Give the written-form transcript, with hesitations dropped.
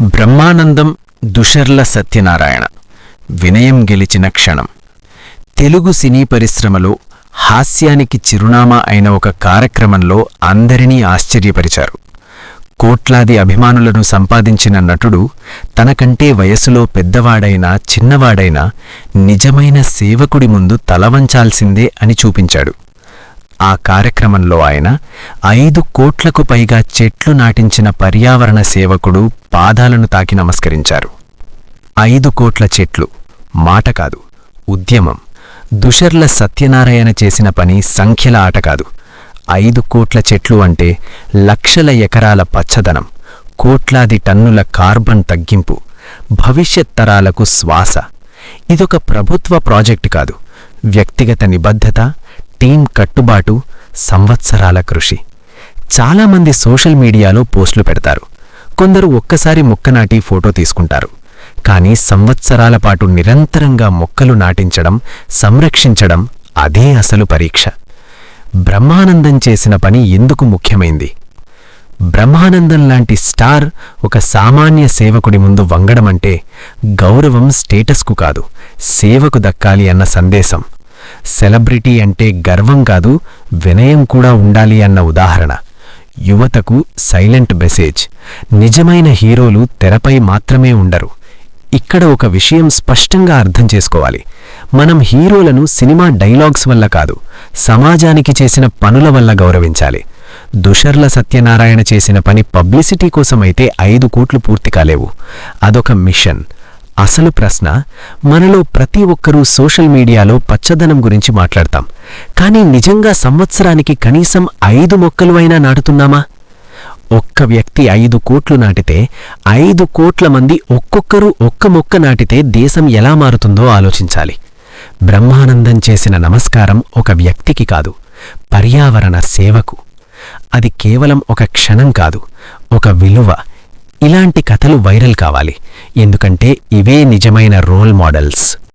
బ్రహ్మానందం దుషర్ల సత్యనారాయణ వినయం గెలిచిన క్షణం. తెలుగు సినీ పరిశ్రమలో హాస్యానికి చిరునామా అయిన ఒక కార్యక్రమంలో అందరినీ ఆశ్చర్యపరిచారు. కోట్లాది అభిమానులను సంపాదించిన నటుడు తనకంటే వయసులో పెద్దవాడైనా చిన్నవాడైనా నిజమైన సేవకుడి ముందు తలవంచాల్సిందే అని చూపించాడు. ఆ కార్యక్రమంలో ఆయన 5 కోట్లకు పైగా చెట్లు నాటించిన పర్యావరణ సేవకుడు పాదాలను తాకి నమస్కరించారు. 5 కోట్ల చెట్లు మాట కాదు, ఉద్యమం. దుషర్ల సత్యనారాయణ చేసిన పని సంఖ్యల ఆట కాదు. 5 కోట్ల చెట్లు అంటే లక్షల ఎకరాల పచ్చదనం, కోట్లాది టన్నుల కార్బన్ తగ్గింపు, భవిష్యత్ తరాలకు శ్వాస. ఇదొక ప్రభుత్వ ప్రాజెక్టు కాదు, వ్యక్తిగత నిబద్ధత, టీం కట్టుబాటు, సంవత్సరాల కృషి. చాలామంది సోషల్ మీడియాలో పోస్టులు పెడతారు. కొందరు ఒక్కసారి మొక్క నాటి ఫోటో తీసుకుంటారు. కానీ సంవత్సరాల పాటు నిరంతరంగా మొక్కలు నాటించడం, సంరక్షించడం అదే అసలు పరీక్ష. బ్రహ్మానందం చేసిన పని ఎందుకు ముఖ్యమైంది? బ్రహ్మానందం లాంటి స్టార్ ఒక సామాన్య సేవకుడి ముందు వంగడమంటే గౌరవం స్టేటస్కు కాదు, సేవకు దక్కాలి అన్న సందేశం. సెలబ్రిటీ అంటే గర్వం కాదు, వినయం కూడా ఉండాలి అన్న ఉదాహరణ. యువతకు సైలెంట్ మెసేజ్. నిజమైన హీరోలు తెరపై మాత్రమే ఉండరు. ఇక్కడ ఒక విషయం స్పష్టంగా అర్థం చేసుకోవాలి. మనం హీరోలను సినిమా డైలాగ్స్ వల్ల కాదు, సమాజానికి చేసిన పనుల వల్ల గౌరవించాలి. దుషర్ల సత్యనారాయణ చేసిన పని పబ్లిసిటీ కోసమైతే 5 కోట్లు పూర్తి కాలేవు. అదొక మిషన్. అసలు ప్రశ్న, మనలో ప్రతి ఒక్కరూ సోషల్ మీడియాలో పచ్చదనం గురించి మాట్లాడతాం. కానీ నిజంగా సంవత్సరానికి కనీసం 5 మొక్కలు అయినా నాటుతున్నామా? ఒక్క వ్యక్తి 5 కోట్లు నాటితే 5 కోట్ల మంది ఒక్కొక్కరు ఒక్క మొక్క నాటితే దేశం ఎలా మారుతుందో ఆలోచించాలి. బ్రహ్మానందం చేసిన నమస్కారం ఒక వ్యక్తికి కాదు, పర్యావరణ సేవకు. అది కేవలం ఒక క్షణం కాదు, ఒక విలువ. ఇలాంటి కథలు వైరల్ కావాలి, ఎందుకంటే ఇవే నిజమైన రోల్ మోడల్స్.